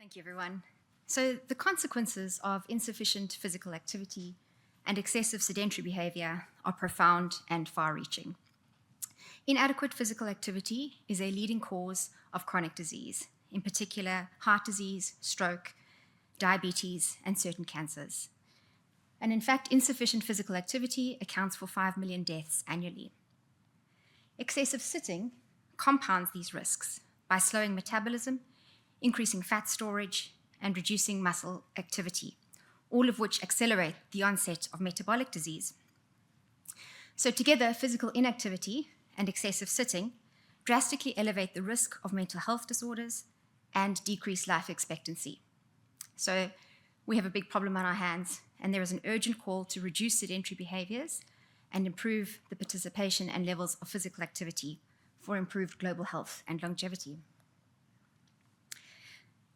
Thank you, everyone. So the consequences of insufficient physical activity and excessive sedentary behavior are profound and far-reaching. Inadequate physical activity is a leading cause of chronic disease, in particular heart disease, stroke, diabetes, and certain cancers. And in fact, insufficient physical activity accounts for 5 million deaths annually. Excessive sitting compounds these risks by slowing metabolism, increasing fat storage, and reducing muscle activity, all of which accelerate the onset of metabolic disease. So together, physical inactivity and excessive sitting drastically elevate the risk of mental health disorders and decrease life expectancy. So we have a big problem on our hands, and there is an urgent call to reduce sedentary behaviors and improve the participation and levels of physical activity for improved global health and longevity.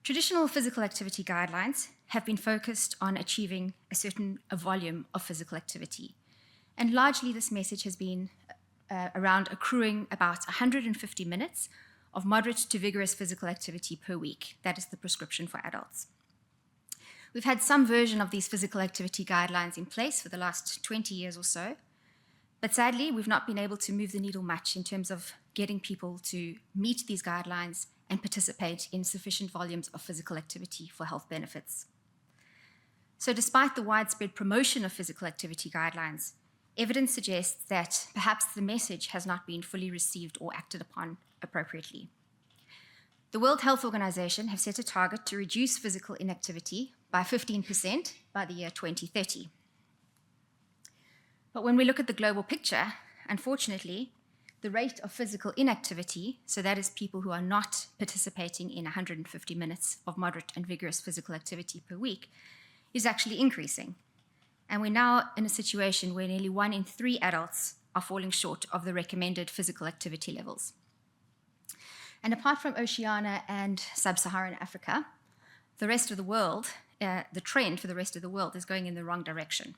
Traditional physical activity guidelines have been focused on achieving a certain volume of physical activity. And largely this message has been around accruing about 150 minutes of moderate to vigorous physical activity per week. That is the prescription for adults. We've had some version of these physical activity guidelines in place for the last 20 years or so, but sadly, we've not been able to move the needle much in terms of getting people to meet these guidelines and participate in sufficient volumes of physical activity for health benefits. So despite the widespread promotion of physical activity guidelines, evidence suggests that perhaps the message has not been fully received or acted upon appropriately. The World Health Organization have set a target to reduce physical inactivity by 15% by the year 2030. But when we look at the global picture, unfortunately, the rate of physical inactivity, so that is people who are not participating in 150 minutes of moderate and vigorous physical activity per week, is actually increasing. And we're now in a situation where nearly 1 in 3 adults are falling short of the recommended physical activity levels. And apart from Oceania and Sub-Saharan Africa, the rest of the world, the trend for the rest of the world is going in the wrong direction.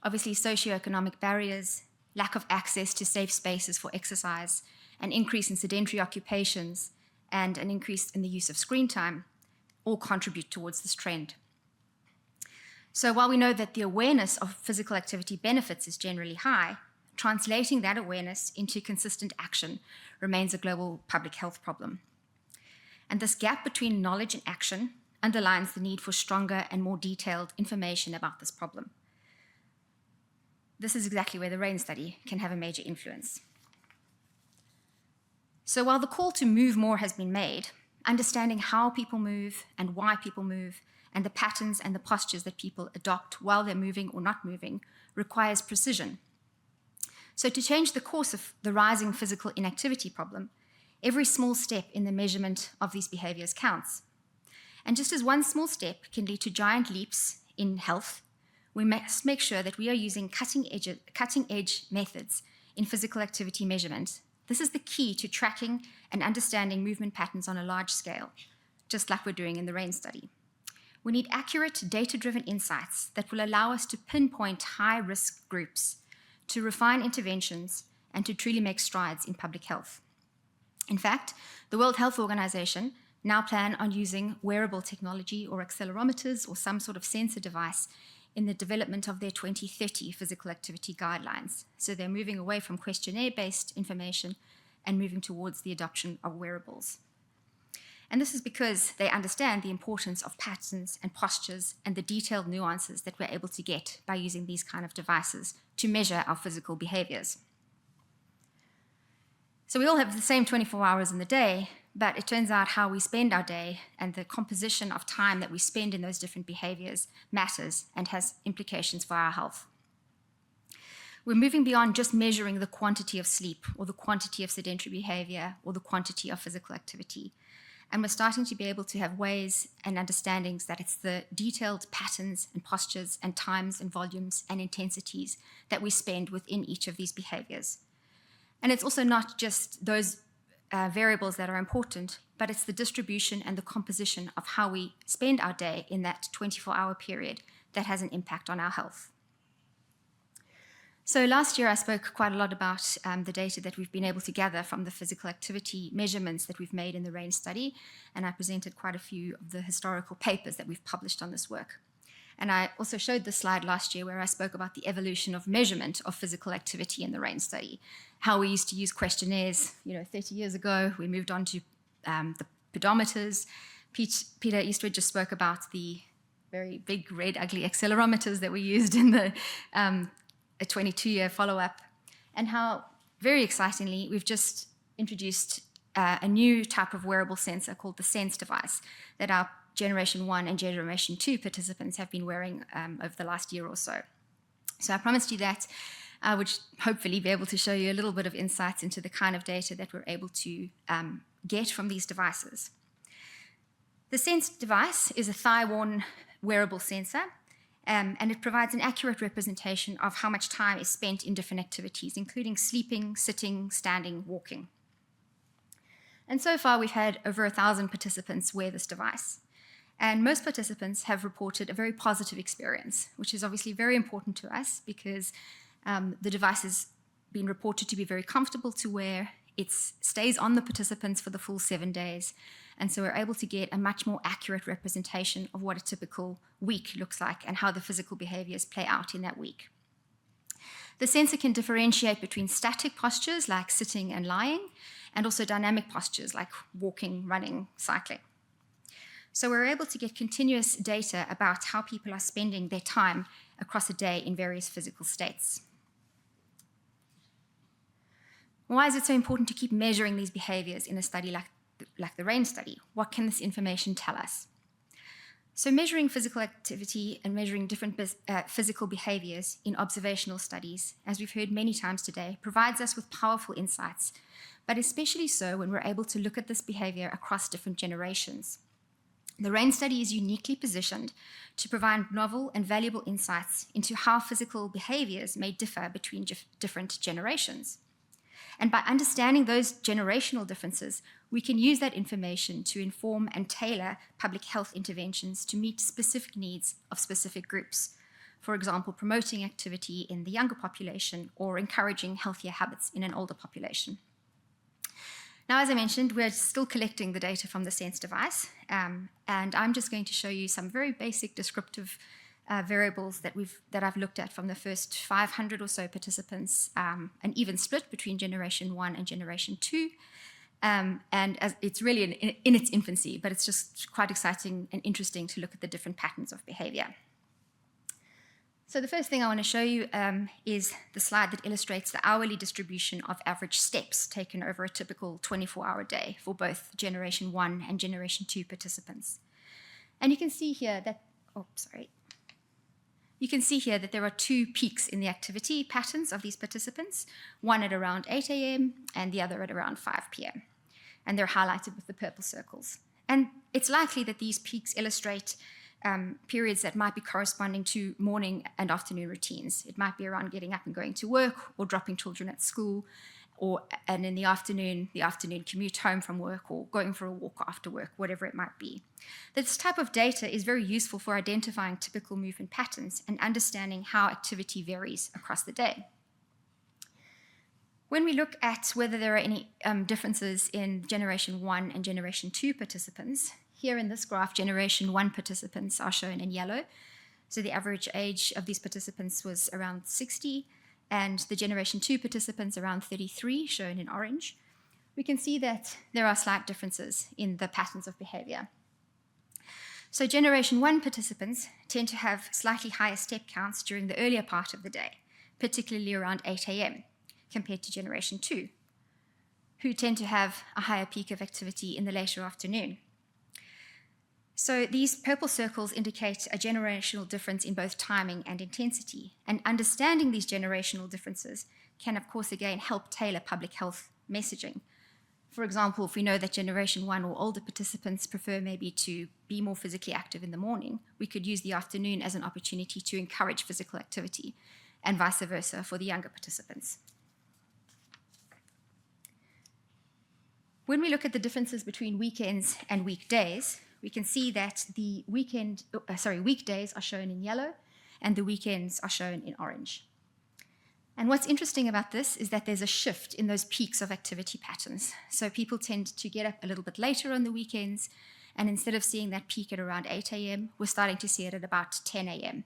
Obviously, socioeconomic barriers, lack of access to safe spaces for exercise, an increase in sedentary occupations, and an increase in the use of screen time all contribute towards this trend. So while we know that the awareness of physical activity benefits is generally high, translating that awareness into consistent action remains a global public health problem. And this gap between knowledge and action underlines the need for stronger and more detailed information about this problem. This is exactly where the RAIN study can have a major influence. So while the call to move more has been made, understanding how people move and why people move and the patterns and the postures that people adopt while they're moving or not moving requires precision. So to change the course of the rising physical inactivity problem, every small step in the measurement of these behaviors counts. And just as one small step can lead to giant leaps in health, we must make sure that we are using cutting-edge methods in physical activity measurement. This is the key to tracking and understanding movement patterns on a large scale, just like we're doing in the RAIN study. We need accurate, data-driven insights that will allow us to pinpoint high-risk groups, to refine interventions, and to truly make strides in public health. In fact, the World Health Organization now plan on using wearable technology or accelerometers or some sort of sensor device in the development of their 2030 physical activity guidelines. So they're moving away from questionnaire-based information and moving towards the adoption of wearables. And this is because they understand the importance of patterns and postures and the detailed nuances that we're able to get by using these kind of devices to measure our physical behaviors. So we all have the same 24 hours in the day, but it turns out how we spend our day and the composition of time that we spend in those different behaviors matters and has implications for our health. We're moving beyond just measuring the quantity of sleep or the quantity of sedentary behavior or the quantity of physical activity. And we're starting to be able to have ways and understandings that it's the detailed patterns and postures and times and volumes and intensities that we spend within each of these behaviors. And it's also not just those variables that are important, but it's the distribution and the composition of how we spend our day in that 24-hour period that has an impact on our health. So last year I spoke quite a lot about the data that we've been able to gather from the physical activity measurements that we've made in the RAIN study, and I presented quite a few of the historical papers that we've published on this work. And I also showed this slide last year where I spoke about the evolution of measurement of physical activity in the RAIN study, how we used to use questionnaires, 30 years ago. We moved on to the pedometers. Peter Eastwood just spoke about the very big, red, ugly accelerometers that we used in the a 22-year follow-up, and how, very excitingly, we've just introduced a new type of wearable sensor called the Sense device that our Generation 1 and Generation 2 participants have been wearing over the last year or so. So I promised you that I would hopefully be able to show you a little bit of insights into the kind of data that we're able to get from these devices. The Sense device is a thigh-worn wearable sensor, and it provides an accurate representation of how much time is spent in different activities, including sleeping, sitting, standing, walking. And so far, we've had over 1,000 participants wear this device. And most participants have reported a very positive experience, which is obviously very important to us because the device has been reported to be very comfortable to wear. It stays on the participants for the full 7 days. And so we're able to get a much more accurate representation of what a typical week looks like and how the physical behaviors play out in that week. The sensor can differentiate between static postures like sitting and lying, and also dynamic postures like walking, running, cycling. So we're able to get continuous data about how people are spending their time across a day in various physical states. Why is it so important to keep measuring these behaviors in a study like the RAIN study? What can this information tell us? So measuring physical activity and measuring different physical behaviors in observational studies, as we've heard many times today, provides us with powerful insights, but especially so when we're able to look at this behavior across different generations. The RAIN study is uniquely positioned to provide novel and valuable insights into how physical behaviors may differ between different generations. And by understanding those generational differences, we can use that information to inform and tailor public health interventions to meet specific needs of specific groups. For example, promoting activity in the younger population or encouraging healthier habits in an older population. Now, as I mentioned, we're still collecting the data from the Sense device, and I'm just going to show you some very basic descriptive variables that I've looked at from the first 500 or so participants, an even split between Generation 1 and Generation 2. And it's really in its infancy, but it's just quite exciting and interesting to look at the different patterns of behavior. So the first thing I want to show you is the slide that illustrates the hourly distribution of average steps taken over a typical 24-hour day for both Generation 1 and Generation 2 participants. And you can see here that, You can see here that there are two peaks in the activity patterns of these participants, one at around 8 a.m. and the other at around 5 p.m. And they're highlighted with the purple circles. And it's likely that these peaks illustrate periods that might be corresponding to morning and afternoon routines. It might be around getting up and going to work or dropping children at school, and in the afternoon commute home from work or going for a walk after work, whatever it might be. This type of data is very useful for identifying typical movement patterns and understanding how activity varies across the day. When we look at whether there are any differences in Generation 1 and Generation 2 participants, here in this graph, Generation 1 participants are shown in yellow. So the average age of these participants was around 60, and the Generation 2 participants around 33, shown in orange. We can see that there are slight differences in the patterns of behavior. So Generation 1 participants tend to have slightly higher step counts during the earlier part of the day, particularly around 8 a.m., compared to Generation 2, who tend to have a higher peak of activity in the later afternoon. So these purple circles indicate a generational difference in both timing and intensity, and understanding these generational differences can, of course, again help tailor public health messaging. For example, if we know that Generation 1 or older participants prefer maybe to be more physically active in the morning, we could use the afternoon as an opportunity to encourage physical activity, and vice versa for the younger participants. When we look at the differences between weekends and weekdays, we can see that the weekdays are shown in yellow and the weekends are shown in orange. And what's interesting about this is that there's a shift in those peaks of activity patterns. So people tend to get up a little bit later on the weekends, and instead of seeing that peak at around 8 a.m., we're starting to see it at about 10 a.m.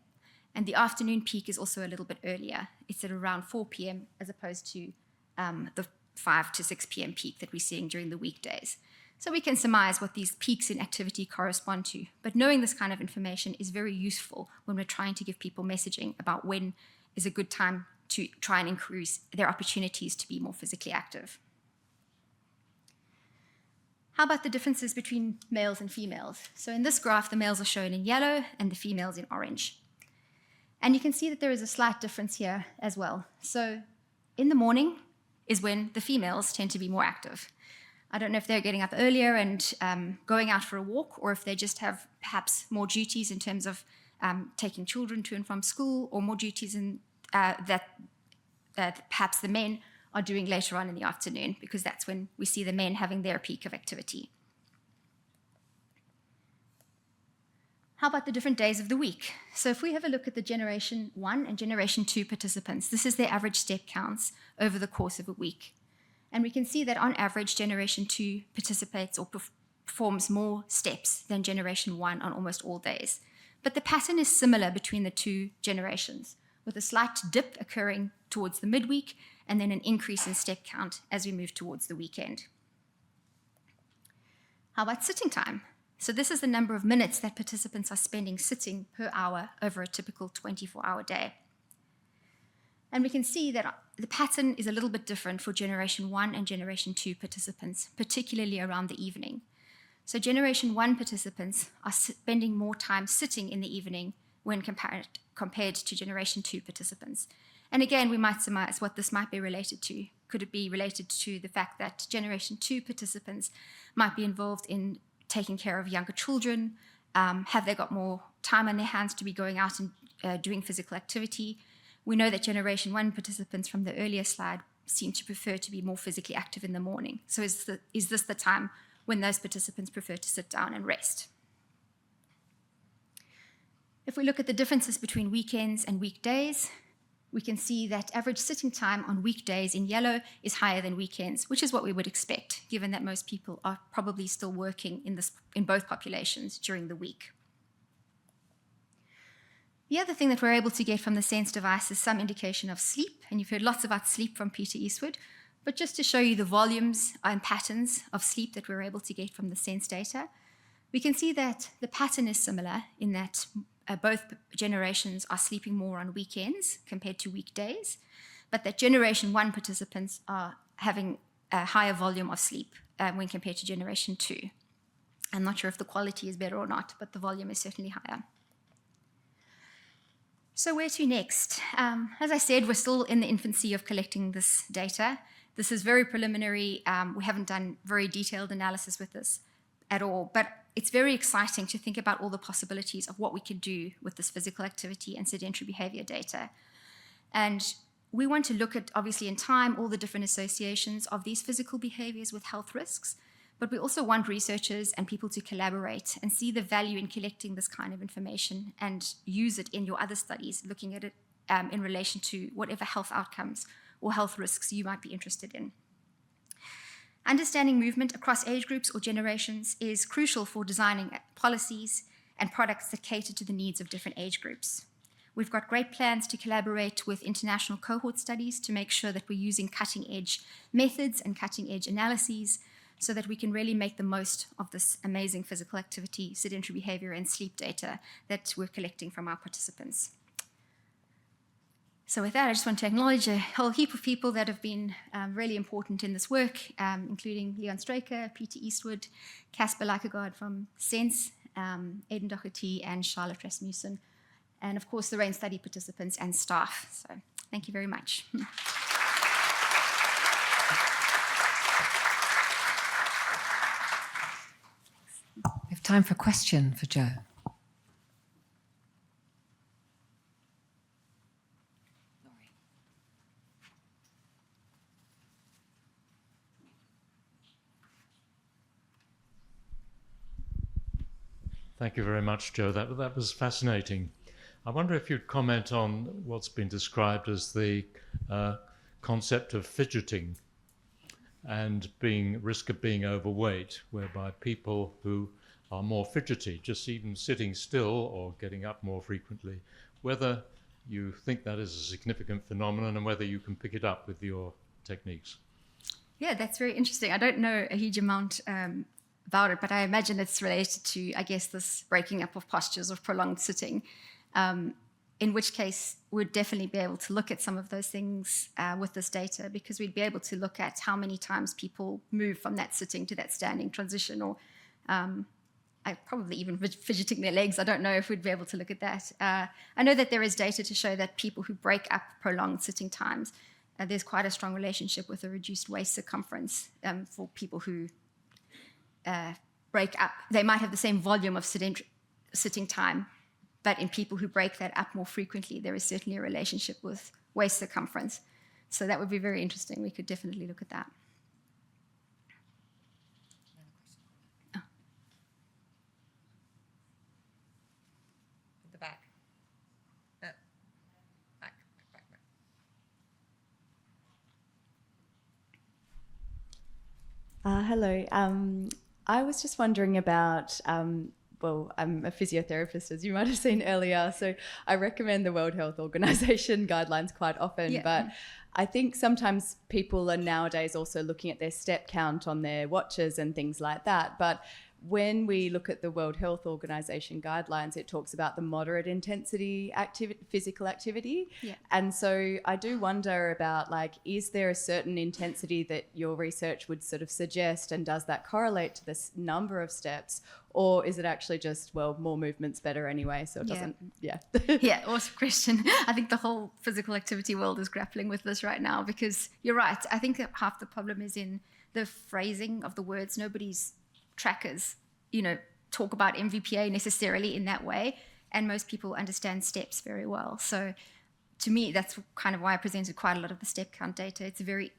And the afternoon peak is also a little bit earlier. It's at around 4 p.m. as opposed to the 5 to 6 p.m. peak that we're seeing during the weekdays. So we can surmise what these peaks in activity correspond to. But knowing this kind of information is very useful when we're trying to give people messaging about when is a good time to try and increase their opportunities to be more physically active. How about the differences between males and females? So in this graph, the males are shown in yellow and the females in orange. And you can see that there is a slight difference here as well. So in the morning is when the females tend to be more active. I don't know if they're getting up earlier and going out for a walk, or if they just have perhaps more duties in terms of taking children to and from school, or more duties in, that perhaps the men are doing later on in the afternoon, because that's when we see the men having their peak of activity. How about the different days of the week? So if we have a look at the Generation 1 and Generation 2 participants, this is their average step counts over the course of a week. And we can see that on average, Generation 2 participates or performs more steps than Generation 1 on almost all days. But the pattern is similar between the two generations, with a slight dip occurring towards the midweek and then an increase in step count as we move towards the weekend. How about sitting time? So this is the number of minutes that participants are spending sitting per hour over a typical 24-hour day. And we can see that the pattern is a little bit different for Generation 1 and Generation 2 participants, particularly around the evening. So Generation 1 participants are spending more time sitting in the evening when compared to Generation 2 participants. And again, we might surmise what this might be related to. Could it be related to the fact that Generation 2 participants might be involved in taking care of younger children? Have they got more time on their hands to be going out and doing physical activity? We know that Generation 1 participants from the earlier slide seem to prefer to be more physically active in the morning. So is this the time when those participants prefer to sit down and rest? If we look at the differences between weekends and weekdays, we can see that average sitting time on weekdays in yellow is higher than weekends, which is what we would expect, given that most people are probably still working in both populations during the week. The other thing that we're able to get from the Sense device is some indication of sleep, and you've heard lots about sleep from Peter Eastwood, but just to show you the volumes and patterns of sleep that we're able to get from the Sense data, we can see that the pattern is similar in that both generations are sleeping more on weekends compared to weekdays, but that Generation 1 participants are having a higher volume of sleep when compared to Generation 2. I'm not sure if the quality is better or not, but the volume is certainly higher. So where to next? As I said, we're still in the infancy of collecting this data. This is very preliminary. We haven't done very detailed analysis with this at all, but it's very exciting to think about all the possibilities of what we could do with this physical activity and sedentary behavior data. And we want to look at, obviously in time, all the different associations of these physical behaviors with health risks, but we also want researchers and people to collaborate and see the value in collecting this kind of information and use it in your other studies, looking at it in relation to whatever health outcomes or health risks you might be interested in. Understanding movement across age groups or generations is crucial for designing policies and products that cater to the needs of different age groups. We've got great plans to collaborate with international cohort studies to make sure that we're using cutting-edge methods and cutting-edge analyses so that we can really make the most of this amazing physical activity, sedentary behavior, and sleep data that we're collecting from our participants. So with that, I just want to acknowledge a whole heap of people that have been really important in this work, including Leon Straker, Peter Eastwood, Casper Lykegaard from Sense, Aidan Doherty, and Charlotte Rasmussen, and of course the RAIN study participants and staff. So thank you very much. We have time for a question for Jo. Thank you very much, Jo. That was fascinating. I wonder if you'd comment on what's been described as the concept of fidgeting and risk of being overweight, whereby people who are more fidgety, just even sitting still or getting up more frequently, whether you think that is a significant phenomenon and whether you can pick it up with your techniques. Yeah, that's very interesting. I don't know a huge amount about it, but I imagine it's related to, I guess, this breaking up of postures of prolonged sitting, in which case we'd definitely be able to look at some of those things with this data, because we'd be able to look at how many times people move from that sitting to that standing transition, or probably even fidgeting their legs. I don't know if we'd be able to look at that. I know that there is data to show that people who break up prolonged sitting times, there's quite a strong relationship with a reduced waist circumference for people who break up. They might have the same volume of sitting time, but in people who break that up more frequently, there is certainly a relationship with waist circumference. So that would be very interesting. We could definitely look at that. The back. Back. Hello. I was just wondering about, well, I'm a physiotherapist, as you might have seen earlier, so I recommend the World Health Organization guidelines quite often, but I think sometimes people are nowadays also looking at their step count on their watches and things like that, but when we look at the World Health Organization guidelines, it talks about the moderate intensity physical activity. Yeah. And so I do wonder about, like, is there a certain intensity that your research would sort of suggest, and does that correlate to this number of steps? Or is it actually just, well, more movement's better anyway, so it doesn't, yeah. Awesome question. I think the whole physical activity world is grappling with this right now, because you're right. I think that half the problem is in the phrasing of the words. Nobody's trackers, talk about MVPA necessarily in that way, and most people understand steps very well. So to me, that's kind of why I presented quite a lot of the step count data. It's a very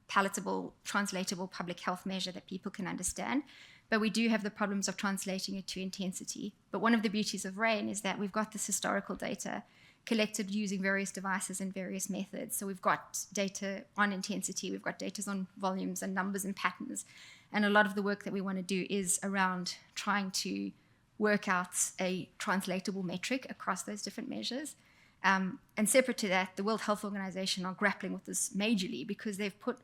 palatable, translatable public health measure that people can understand, but we do have the problems of translating it to intensity. But one of the beauties of RAIN is that we've got this historical data collected using various devices and various methods. So we've got data on intensity, we've got data on volumes and numbers and patterns. And a lot of the work that we want to do is around trying to work out a translatable metric across those different measures. And separate to that, the World Health Organization are grappling with this majorly, because they've put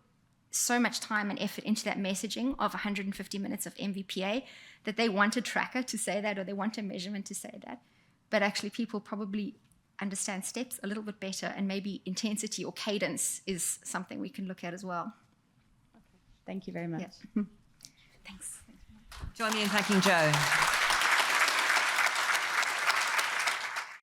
so much time and effort into that messaging of 150 minutes of MVPA that they want a tracker to say that, or they want a measurement to say that. But actually people probably understand steps a little bit better, and maybe intensity or cadence is something we can look at as well. Thank you very much. Yeah. Thanks. Join me in thanking Jo.